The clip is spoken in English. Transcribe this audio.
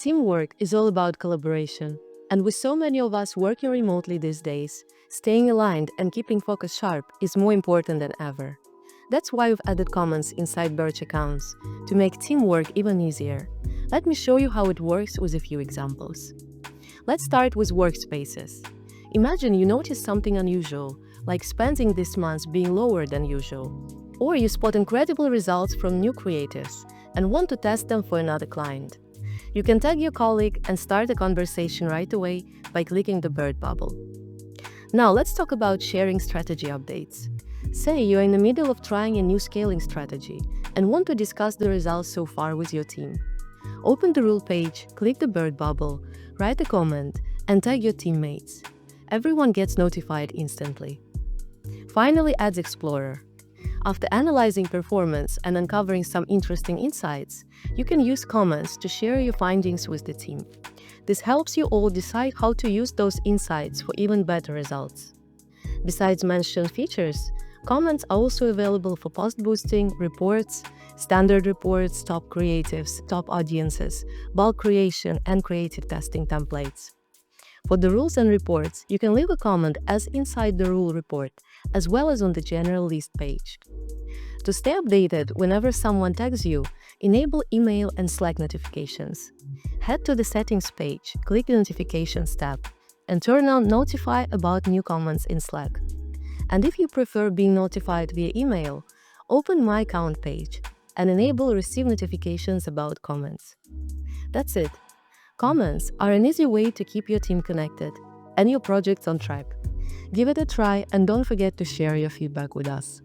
Teamwork is all about collaboration, and with so many of us working remotely these days, staying aligned and keeping focus sharp is more important than ever. That's why we've added comments inside Birch accounts to make teamwork even easier. Let me show you how it works with a few examples. Let's start with workspaces. Imagine you notice something unusual, like spending this month being lower than usual. Or you spot incredible results from new creatives and want to test them for another client. You can tag your colleague and start a conversation right away by clicking the bird bubble. Now let's talk about sharing strategy updates. Say you're in the middle of trying a new scaling strategy and want to discuss the results so far with your team. Open the rule page, click the bird bubble, write a comment, and tag your teammates. Everyone gets notified instantly. Finally, adds Explorer. After analyzing performance and uncovering some interesting insights, you can use comments to share your findings with the team. This helps you all decide how to use those insights for even better results. Besides mentioned features, comments are also available for post boosting, reports, standard reports, top creatives, top audiences, bulk creation, and creative testing templates. For the rules and reports, you can leave a comment as inside the rule report, as well as on the general list page. To stay updated whenever someone tags you, enable email and Slack notifications. Head to the settings page, click the notifications tab, and turn on notify about new comments in Slack. And if you prefer being notified via email, open my account page and enable receive notifications about comments. That's it. Comments are an easy way to keep your team connected and your projects on track. Give it a try and don't forget to share your feedback with us.